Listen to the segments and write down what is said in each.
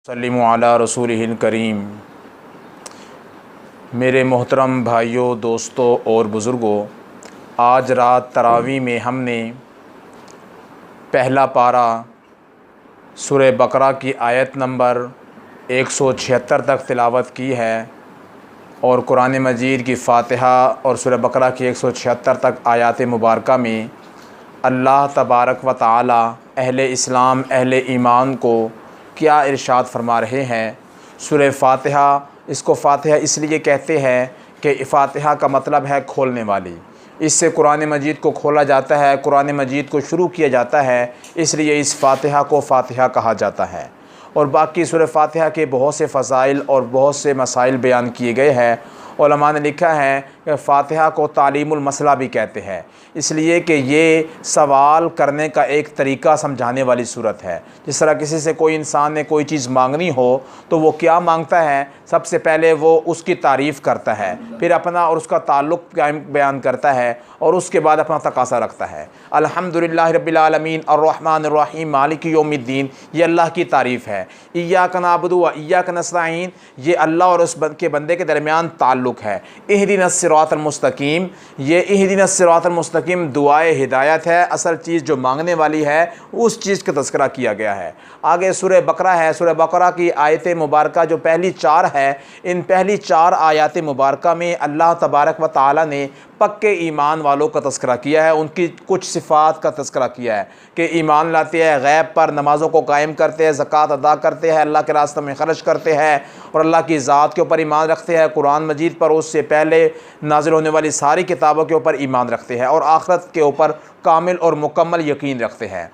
सल्लिमु अला रसूलिहिल करीम। मेरे मोहतरम भाइयों, दोस्तों और बुज़ुर्गों, आज रात तरावी में हमने पहला पारा सूरह बकरा की आयत नंबर 176 तक तिलावत की है और कुरान मजीद की फ़ातिहा और सूरह बकरा की 176 तक आयात मुबारका में अल्लाह तबारक व तआला अहले इस्लाम अहले ईमान को क्या इरशाद फरमा रहे हैं। सूरह फ़ातिहा, इसको फ़ातिहा इसलिए कहते हैं कि फ़ातिहा का मतलब है खोलने वाली। इससे कुरान मजीद को खोला जाता है, कुरान मजीद को शुरू किया जाता है, इसलिए इस फ़ातिहा को फ़ातिहा कहा जाता है। और बाकी सूरह फ़ातिहा के बहुत से फ़ज़ाइल और बहुत से मसाइल बयान किए गए हैं। उलमा ने लिखा है कि फ़ातिहा को तालीमुल मसला भी कहते हैं, इसलिए कि ये सवाल करने का एक तरीक़ा समझाने वाली सूरत है। जिस तरह किसी से कोई इंसान ने कोई चीज़ मांगनी हो तो वो क्या मांगता है, सबसे पहले वो उसकी तारीफ़ करता है, फिर अपना और उसका ताल्लुक़ बयान करता है और उसके बाद अपना तकासा रखता है। अल्हम्दुलिल्लाह रब्बिल आलमीन अर्रहमानिर रहीम मालिकि यौमिद्दीन, ये अल्लाह की तारीफ़ है। इय्याका नअबुदु व इय्याका नस्तईन, ये अल्लाह और उस के बंदे के दरमियान ताल्लुक़ है। इहदिनस सिरातल मुस्तकीम, ये इहदिनस सिरातल मुस्तकीम दुआए हिदायत है। असल चीज़ जो मांगने वाली है उस चीज़ का तज़किरा किया गया है। आगे सूरह बकरा है, सूरह बकरा की आयत मुबारका जो पहली 4 है, इन पहली 4 आयात मुबारका में अल्लाह तबारक व तआला ने पक्के ईमान वालों का तज़किरा किया है, उनकी कुछ सिफ़ात का तज़किरा किया है कि ईमान लाते हैं, गैब पर नमाज़ों को कायम करते हैं, ज़कात अदा करते हैं, अल्लाह के रास्ते में ख़र्च करते हैं और अल्लाह की ज़ात के ऊपर ईमान रखते हैं, कुरान मजीद पर उससे पहले नाज़िल होने वाली सारी किताबों के ऊपर ईमान रखते हैं और आखिरत के ऊपर कामिल और मुकम्मल यकीन रखते हैं।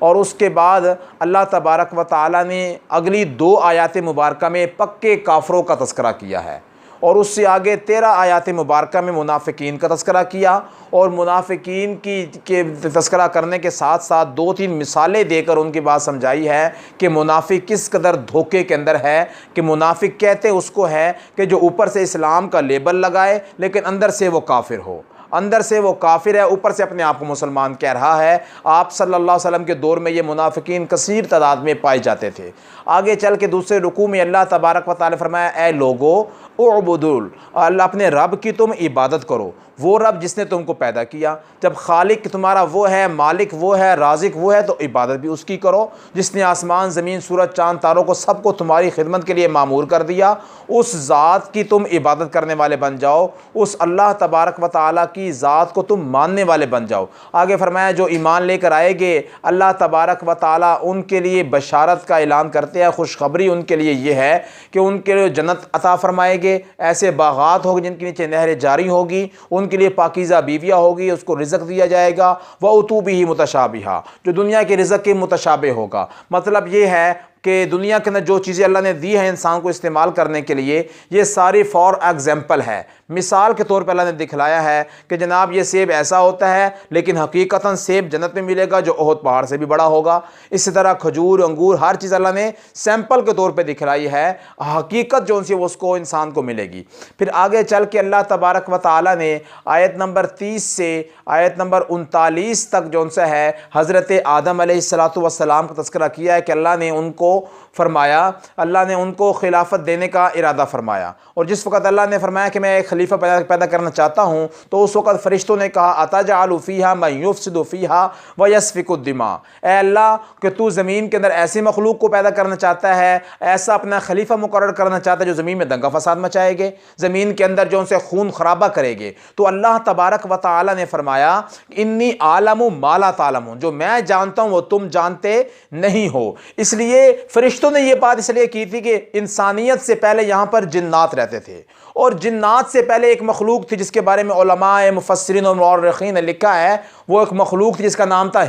और उसके बाद अल्लाह तबारक व तआला ने अगली 2 आयात मुबारका में पक्के काफ़रों का तज़किरा किया है और उससे आगे 13 आयात मुबारका में मुनाफिकीन का तज़किरा किया और मुनाफिकीन के तज़किरा करने के साथ साथ 2-3 मिसालें देकर उनकी बात समझाई है कि मुनाफिक किस कदर धोखे के अंदर है। कि मुनाफिक कहते उसको है कि जो ऊपर से इस्लाम का लेबल लगाए लेकिन अंदर से वो काफिर हो, अंदर से वो काफिर है, ऊपर से अपने आप को मुसलमान कह रहा है। आप सल्लल्लाहु अलैहि वसल्लम के दौर में ये मुनाफिकीन कसीर तादाद में पाए जाते थे। आगे चल के दूसरे रुकू में अल्लाह तबारक व तआला फरमाया, ए लोगो उअबुदुल, अल्लाह अपने रब की तुम इबादत करो, वो रब जिसने तुमको पैदा किया। जब खालिक तुम्हारा वो है, मालिक वो है, राज़िक वो है, तो इबादत भी उसकी करो जिसने आसमान ज़मीन सूरज चाँद तारों को सबको तुम्हारी खिदमत के लिए मामूर कर दिया। उस ज़ात की तुम इबादत करने वाले बन जाओ, उस अल्लाह तबारक व तआला की ज़ात को तुम मानने वाले बन जाओ। आगे फरमाया, जो ईमान लेकर आएंगे अल्लाह तबारक व तआला उनके लिए बशारत का ऐलान करते हैं, खुशखबरी उनके लिए ये है कि उनके लिए जन्नत अता फरमाएंगे, ऐसे बागात होंगे जिनके नीचे नहरें जारी होगी, उनके लिए पाकीज़ा बीवियाँ होगी, उसको रिज़्क़ दिया जाएगा। व उतूबिही मुतशाबिहा, जो दुनिया के रिज़्क़ के मुतशाबे होगा। मतलब ये है कि दुनिया के अंदर जो चीज़ें अल्लाह ने दी हैं इंसान को इस्तेमाल करने के लिए, ये सारी फॉर एग्जाम्पल है, मिसाल के तौर पर अल्लाह ने दिखलाया है कि जनाब ये सेब ऐसा होता है, लेकिन हकीकतन सेब जन्नत में मिलेगा जो ओहद पहाड़ से भी बड़ा होगा। इसी तरह खजूर अंगूर हर चीज़ अल्लाह ने सैंपल के तौर पर दिखलाई है, हकीकत जो सी उसको इंसान को मिलेगी। फिर आगे चल के अल्लाह तबारक व तआला ने आयत नंबर 30 से आयत नंबर 39 तक जो सा है हज़रत आदम अलैहिस्सलातु वस्सलाम का तज़किरा किया है कि अल्लाह ने उनको फरमाया, अल्लाह ने उनको खिलाफत देने का इरादा फरमाया। और जिस वक़्त अल्लाह ने फरमाया कि मैं एक खलीफा पैदा करना चाहता हूँ, तो उस वक़्त फ़रिश्तों ने कहा, अतजअलु फ़ीहा मन युफ़सिदु फ़ीहा व यस्फ़िकु दिमा, ए अल्लाह कि तू ज़मीन के अंदर ऐसी मखलूक को पैदा करना चाहता है, ऐसा अपना खलीफा मुकर्रर करना चाहता है जो ज़मीन में दंगा फसाद मचाएंगे, ज़मीन के अंदर जो उनसे खून खराबा करेंगे। तो अल्लाह तबारक व तआला ने फरमाया, इन्नी आलमु मा ला तालमून, जो मैं जानता हूँ वो तुम जानते नहीं हो। इसलिए फरिश्तों ने यह बात इसलिए की थी कि इंसानियत से पहले यहां पर जिन्नात रहते थे और जिन्नात से पहले एक मखलूक थी जिसके बारे में उलमाए मुफस्सिरीन और मुअर्रिखीन ने लिखा है, वो एक मखलूक थी जिसका नाम था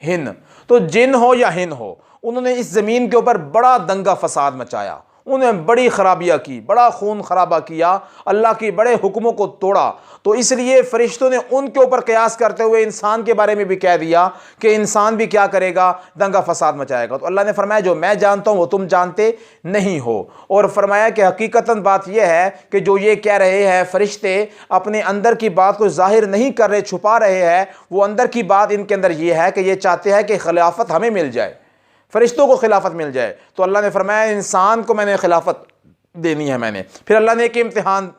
हिन। तो जिन हो या हिन हो, उन्होंने इस ज़मीन के ऊपर बड़ा दंगा फसाद मचाया, उन्हें बड़ी खराबियाँ की, बड़ा खून खराबा किया, अल्लाह की बड़े हुक्मों को तोड़ा। तो इसलिए फरिश्तों ने उनके ऊपर कयास करते हुए इंसान के बारे में भी कह दिया कि इंसान भी क्या करेगा, दंगा फसाद मचाएगा। तो अल्लाह ने फरमाया, जो मैं जानता हूँ वो तुम जानते नहीं हो। और फरमाया कि हकीकतन बात यह है कि जो ये कह रहे हैं फरिश्ते, अपने अंदर की बात को जाहिर नहीं कर रहे, छुपा रहे हैं, वो अंदर की बात इनके अंदर ये है कि ये चाहते हैं कि खिलाफत हमें मिल जाए, फरिश्तों को खिलाफत मिल जाए। तो अल्लाह ने फरमाया इंसान को मैंने खिलाफत देनी है मैंने। फिर अल्लाह ने एक इम्तिहान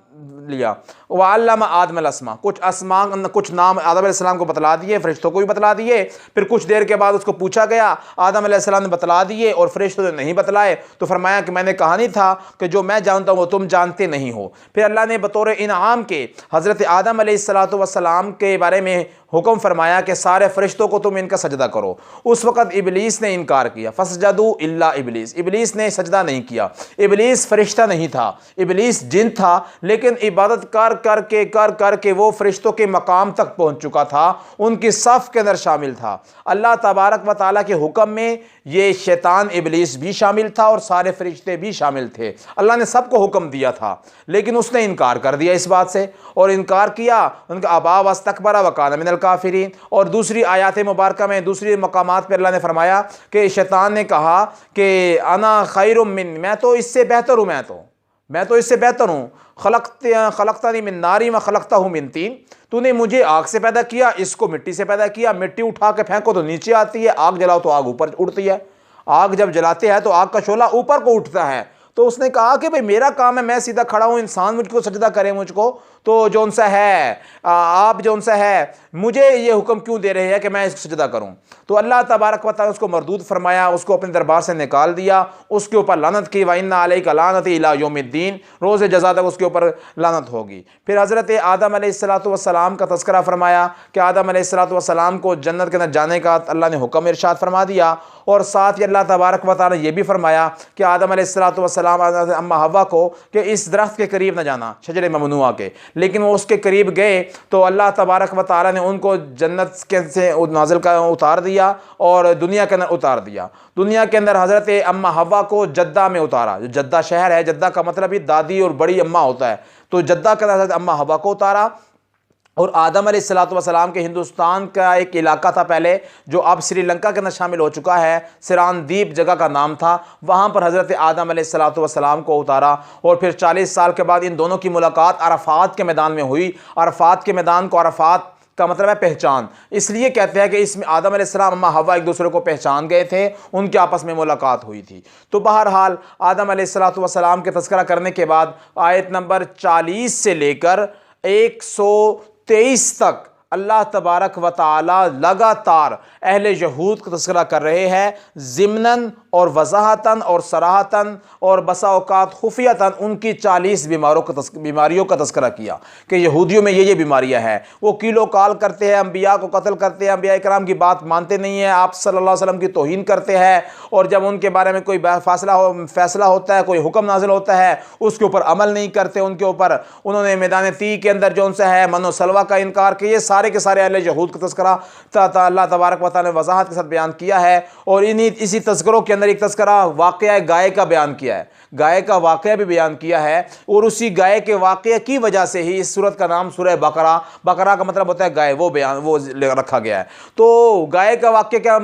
लिया, वअल्लम आदम अस्मा, कुछ नाम आदम अलैहिस्सलाम को बतला दिए, फरिश्तों को भी बतला दिए। फिर कुछ देर के बाद उसको पूछा गया, आदम अलैहिस्सलाम ने बतला दिए और फरिश्तों ने नहीं बतलाए। तो फरमाया कि मैंने कहा नहीं था कि जो मैं जानता हूँ वो तुम जानते नहीं हो। फिर अल्लाह ने बतौर इनाम के हज़रत आदम अलैहिस्सलाम के बारे में हुक्म फरमाया कि सारे फरिश्तों को तुम इनका सजदा करो। उस वक़्त इबलीस ने इनकार किया, फसजदू इल्ला इबलीस, इबलीस ने सजदा नहीं किया। इबलीस फरिश्ता नहीं था, इबलीस जिन था, लेकिन इबादत कर करके वो फरिश्तों के मकाम तक पहुंच चुका था, उनकी सफ़ के अंदर शामिल था। अल्लाह तबारक व तआला के हुक्म में ये शैतान इबलीस भी शामिल था और सारे फरिश्ते भी शामिल थे। अल्लाह ने सबको हुक्म दिया था, लेकिन उसने इनकार कर दिया इस बात से, और इनकार किया, उनका अबा वस्तकबरा व कान मिनल काफिरीन। और दूसरी आयात मुबारक में दूसरी मकामात पर अल्लाह ने फरमाया कि शैतान ने कहा कि अना खैरुम मिन, मैं तो इससे बेहतर हूँ, मैं तो इससे बेहतर हूँ। खलक़तनी मिन नारी व खलक़तहू मिन तीन, तूने मुझे आग से पैदा किया, इसको मिट्टी से पैदा किया। मिट्टी उठा के फेंको तो नीचे आती है, आग जलाओ तो आग ऊपर उड़ती है। आग जब जलाते हैं तो आग का शोला ऊपर को उठता है। तो उसने कहा कि भाई मेरा काम है, मैं सीधा खड़ा हूँ, इंसान मुझको सजदा करे मुझको, तो जौन सा है आप जौन सा है मुझे ये हुक्म क्यों दे रहे हैं कि मैं इसको सजदा करूं। तो अल्लाह तबारक व तआला उसको मरदूद फरमाया, उसको अपने दरबार से निकाल दिया, उसके ऊपर लानत की, व इन्ना अलैका लानती इला यौमिद्दीन, रोज़ जज़ा तक उसके ऊपर लानत होगी। फिर हज़रत आदम अलैहिस्सलातु वस्सलाम का तज़किरा फरमाया कि आदम अलैहिस्सलातु वस्सलाम को जन्नत के अंदर जाने का अल्लाह ने हुक्म इरशाद फरमा दिया। और साथ ही अल्लाह तबारक व तआला ये भी फरमाया कि आदम अलैहिस्सलातु वस्सलाम अम्मा हव्वा को कि इस दरख्त के करीब न जाना, शजरे ममनुआ के, लेकिन वो उसके करीब गए तो अल्लाह तबारक व तआला ने उनको जन्नत के से नाज़िल का उतार दिया और दुनिया के अंदर उतार दिया। दुनिया के अंदर हज़रत अम्मा हव्वा को जद्दा में उतारा, जो जद्दा शहर है, जद्दा का मतलब ही दादी और बड़ी अम्मा होता है, तो जद्दा के अंदर हज़रत अम्मा हव्वा को उतारा। और आदम अलैहिस्सलातु वस्सलाम के हिंदुस्तान का एक इलाका था पहले, जो अब श्रीलंका के अंदर शामिल हो चुका है, सिरानदीप जगह का नाम था, वहाँ पर हज़रत आदम अलैहिस्सलातु वस्सलाम को उतारा। और फिर 40 साल के बाद इन दोनों की मुलाकात अरफात के मैदान में हुई। अरफात के मैदान को, अरफात का मतलब है पहचान, इसलिए कहते हैं कि इसमें आदम अलैहिस्सलाम अम्मा हव्वा एक दूसरे को पहचान गए थे, उनके आपस में मुलाकात हुई थी। तो बहरहाल आदम अलैहिस्सलातु वस्सलाम के तज़किरा करने के बाद आयत नंबर 40 से लेकर 123 तक अल्लाह तबारक व तआला लगातार अहले यहूद का तज़किरा कर रहे हैं, ज़िम्नन और वज़ाहतन और सराहतन और बसा औकात खुफियतन उनकी 40 बीमारियों का तज़किरा किया कि यहूदियों में ये बीमारियां हैं। वो कीलो काल करते हैं, अम्बिया को कत्ल करते हैं, अम्बिया इकराम की बात मानते नहीं हैं, आप सल्लल्लाहु अलैहि वसल्लम की तौहीन करते हैं, और जब उनके बारे में कोई फैसला होता है, कोई हुक्म नाजिल होता है, उसके ऊपर अमल नहीं करते। उनके ऊपर उन्होंने मैदान ती के अंदर जो उनसे है मनो सलवा का इनकार किया। ये सारे के सारे अहले यहूद का तज़किरा अल्लाह तबारक व तआला ने वज़ाहत के साथ बयान किया है। और इसी तज़किरों के अंदर एक तज़किरा वाक़या गाय का बयान किया है, गाय का वाक़या भी बयान किया है। और उसी गाय के वाक़ये की वजह से ही इस सूरत का नाम सूरह बकरा, बकरा का मतलब होता है गाय, वो रखा गया है। तो गाय का वाक़या का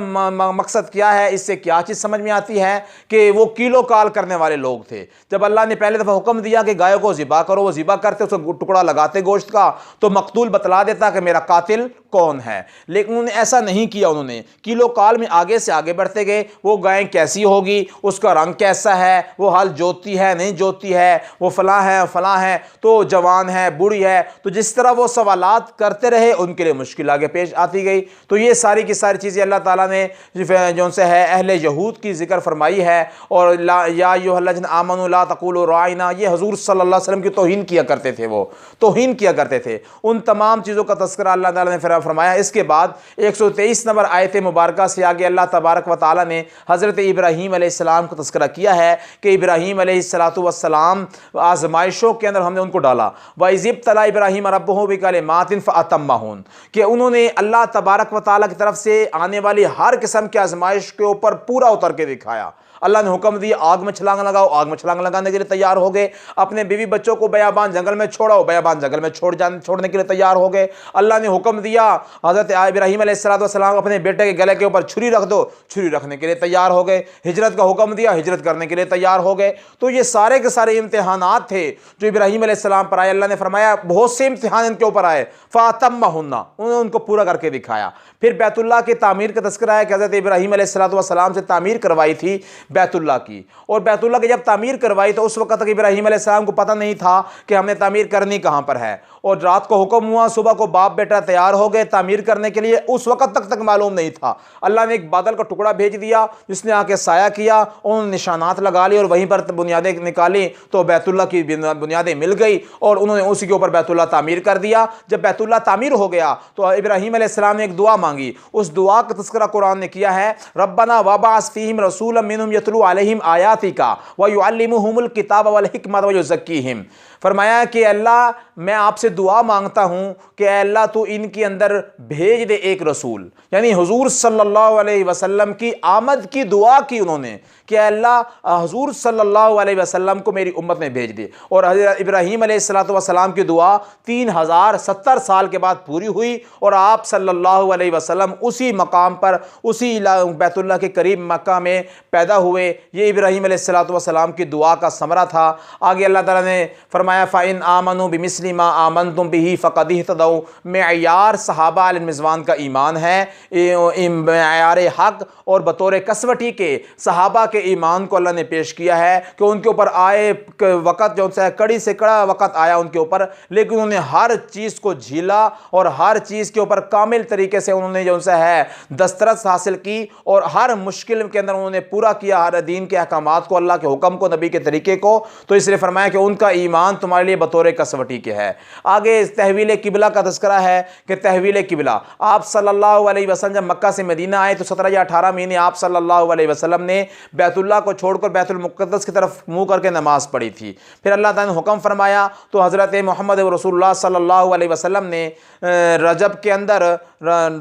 मकसद क्या है, इससे क्या चीज़ समझ में आती है कि वो कीलो काल करने वाले लोग थे। जब अल्लाह ने पहले दफ़ा हुक्म दिया कि गाय को ज़िबा करो, वो ज़िबा करते, उसको टुकड़ा लगाते गोश्त का, तो मकतूल बतला देता कि मेरा कातिल कौन है। लेकिन उन्होंने ऐसा नहीं किया, उन्होंने कीलो काल में आगे से आगे बढ़ते गए। वो गाय कैसी होगी, उसका रंग कैसा है, वो हाल जोती है नहीं जोती है, वो फलां है, तो जवान है बूढ़ी है, तो जिस तरह वो सवालात करते रहे उनके लिए मुश्किल आगे पेश आती गई। तो ये सारी की सारी चीज़ें अल्लाह ताला ने जो से है अहले यहूद की जिक्र फरमाई है। और या अय्युहल्लज़ीना आमनू ला तक़ूलू राइना, ये हुज़ूर सल्लल्लाहु अलैहि वसल्लम की तौहीन किया करते थे, वो तौहीन किया करते थे। उन तमाम चीज़ों का तज़किरा अल्लाह ताला ने फरमाया। इसके बाद 123 नंबर आयत मुबारक से आगे अल्लाह तबारक व तआला ने हज़रत इब्राहीम अलैहिस्सलाम का तज़किरा किया है कि इब्राहीम अलैहिस्सलातु वस्सलाम आज़माइशों के अंदर हमने उनको डाला। व इज़ इब्तला इब्राहीम रब्बुहु बिकलिमातिन फ़अतम्महुन, कि उन्होंने अल्लाह तबारक व तआला की तरफ से आने वाली हर किस्म की आज़माइश के ऊपर पूरा उतर के दिखाया। अल्लाह ने हुक्म दिया आग में छलांग लगाओ, आग में छलांग लगाने के लिए तैयार हो गए। अपने बीवी बच्चों को बयाबान जंगल में छोड़ो, बयाबान जंगल में छोड़ने के लिए तैयार हो गए। अल्लाह ने हुक्म दिया हज़रत इब्राहीम अलैहिस्सलाम अपने बेटे के गले के ऊपर छुरी रख दो, छुरी रखने के लिए तैयार हो गए। हिजरत का हुक्म दिया, हिजरत करने के लिए तैयार हो गए। तो ये सारे के सारे इम्तिहानात थे जो इब्राहीम अलैहिस्सलाम पर आए। अल्लाह ने फरमाया बहुत से इम्तिहान इनके ऊपर आए, फ़अतम्महुन्ना, उन्होंने उनको पूरा करके दिखाया। फिर बैतुल्लाह की तामीर का तज़किरा है कि हज़रत इब्राहीम अलैहिस्सलाम से तामीर करवाई थी बैतुल्लाह की, और बैतुल्लाह की जब तामीर करवाई तो उस वक्त तक इब्राहीम अलैहिस्सलाम को पता नहीं था कि हमने तामीर करनी कहाँ पर है। और रात को हुक्म हुआ, सुबह को बाप बेटा तैयार हो गए तामीर करने के लिए, उस वक्त तक मालूम नहीं था। अल्लाह ने एक बादल का टुकड़ा भेज दिया जिसने आके साया किया, उन्होंने निशानात लगा लिए और वहीं पर बुनियादें निकाली तो बैतुल्लाह की बुनियादें मिल गई और उन्होंने उसी के ऊपर बैतुल्लाह तामीर कर दिया। जब बैतुल्लाह तामीर हो गया तो इब्राहीम अलैहिस्सलाम ने एक दुआ मांगी, उस दुआ का तज़किरा कुरान ने किया है, रब्बना वबअस फीहिम रसूलन मिनहुम यतलू अलैहिम आयातिका व युअल्लिमुहुमुल किताब वल हिकमत व युज़क्कीहिम। फरमाया कि अल्लाह मैं आपसे दुआ मांगता हूँ कि अल्लाह तू इनके अंदर भेज दे एक रसूल, यानी हुजूर सल्लल्लाहु अलैहि वसल्लम की आमद की दुआ की उन्होंने कि अल्लाह हुजूर सल्लल्लाहु अलैहि वसल्लम को मेरी उम्मत में भेज दे। और हज़रत इब्राहीम अलैहिस्सलातु वस्सलाम की दुआ 3070 साल के बाद पूरी हुई और आप सल्लल्लाहु अलैहि वसल्लम उसी मकाम पर, उसी बैतुल्लाह के करीब मक्का में पैदा हुए। ये इब्राहीम अलैहिस्सलातु वस्सलाम की दुआ का समरा था। आगे अल्लाह ताला ने फरमाया फ़इन आमनु बिमिस्लि मा आमनतुम बिही फ़क़द इह्तदौ। मेयार सहाबा अलमिज़वान का ईमान है, मेयार हक़ और बतौर कसवटी के सहाबा के ईमान को अल्लाह ने पेश किया है कि उनके ऊपर आए वक़्त जो है कड़ी से कड़ा वक़्त आया उनके ऊपर, लेकिन उन्होंने हर चीज़ को झीला और हर चीज़ के ऊपर कामिल तरीके से उन्होंने जो है दस्तरस हासिल की और हर मुश्किल के अंदर उन्होंने पूरा किया हर दीन के अहकामात को, अल्लाह के हुक्म को, नबी के तरीके को। तो इसलिए फरमाया कि उनका ईमान तुम्हारे लिए बतौर कसवटी के है। आगे तहवील किबला का तज़किरा है कि तहवील किबला आप सल्लल्लाहु अलैहि वसल्लम जब मक्का से मदीना आए तो 17 या 18 महीने आप सल्लल्लाहु अलैहि वसल्लम ने बैतुल्लाह को छोड़कर बैतुल मुक़द्दस की तरफ मुंह करके नमाज पढ़ी थी। फिर अल्लाह ताला ने हुक्म फरमाया तो हज़रत मोहम्मद रसूलुल्लाह सल्लल्लाहु अलैहि वसल्लम ने रजब के अंदर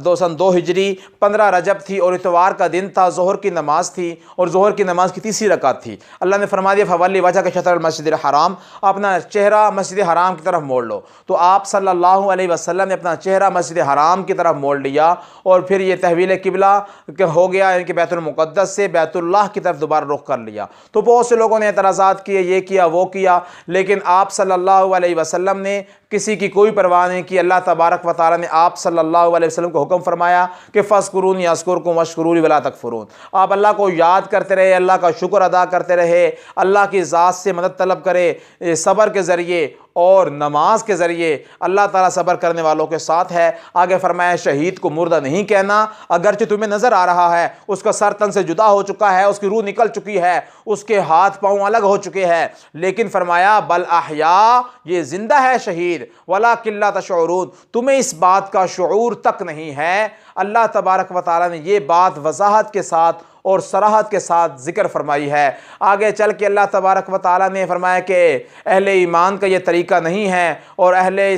202 हिजरी 15 रजब थी और इतवार का दिन था, ज़ोहर की नमाज थी और ज़ोहर की नमाज की तीसरी रकात थी। अल्लाह ने फरमा दिया फवल्लि वजहक शतर मस्जिदिल हराम, अपना चेहरा मस्जिद हराम की तरफ मोड़ लो। तो आप सल्लल्लाहु अलैहि वसल्लम ने अपना चेहरा मस्जिद हराम की तरफ मोड़ लिया और फिर ये तहवील किबला हो गया, यानी कि बैतुल मुक़द्दस से बैतुल्लाह की तरफ दोबारा रुख कर लिया। तो बहुत से लोगों ने एतराज़ात किए, ये किया वो किया, लेकिन आप सल्लल्लाहु अलैहि वसल्लम ने किसी की कोई परवाह नहीं की। अल्लाह तबारक व तआला ने आप सल्लल्लाहु अलैहि वसल्लम को हुक्म फरमाया कि फ़ज़्कुरूनी अज़्कुरकुम वश्कुरूली वला तकफ़ुरून। आप अल्लाह को याद करते रहे, अल्लाह का शुक्र अदा करते रहे, अल्लाह की ज़ात से मदद तलब करे सब्र के ज़रिए और नमाज के ज़रिए। अल्लाह ताला सब्र करने वालों के साथ है। आगे फरमाया शहीद को मुर्दा नहीं कहना, अगरचे तुम्हें नज़र आ रहा है उसका सर तन से जुदा हो चुका है, उसकी रूह निकल चुकी है, उसके हाथ पाँव अलग हो चुके हैं, लेकिन फरमाया बल अहया, ये जिंदा है शहीद, वलाकिन ला तशऊरून, तुम्हें इस बात का शऊर तक नहीं है। अल्लाह तबारक व तआला ने ये बात वज़ाहत के साथ और सराहत के साथ ज़िक्र फरमाई है। आगे चल के अल्लाह तबारक व तआला ने फरमाया कि अहले ईमान का ये तरीका नहीं है और अहले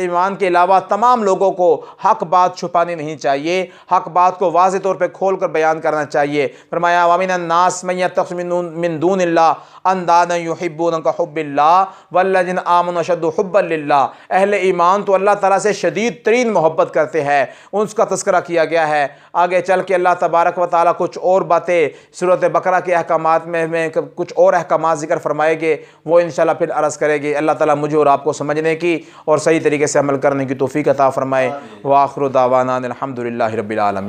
ईमान के अलावा तमाम लोगों को हक़ बात छुपानी नहीं चाहिए, हक़ बात को वाज़ेह तौर पे खोल कर बयान करना चाहिए। फरमाया वमिनन नास मन यत्तखिज़ु मिन दूनिल्लाह अंदादन युहिब्बूनहुम हुब्बिल्लाह वल्लज़ीना आमनू अशद्दु हुब्बन लिल्लाह। अहले ईमान तो अल्लाह ताला से शदीद तरीन मोहब्बत करते हैं, उसका तज़किरा किया गया है। आगे चल के अल्लाह तबारक व तआला कुछ और बातें सूरत बकरा के अहकामात में कुछ और अहकामात ज़िक्र फरमाएंगे, वो इंशाल्लाह फिर अर्ज़ करेंगे। अल्लाह ताला मुझे और आपको समझने की और सही तरीके से अमल करने की तौफ़ीक़ अता फ़रमाए। व आख़िरु दावाना अनिल हम्दुलिल्लाहि रब्बिल आलमीन।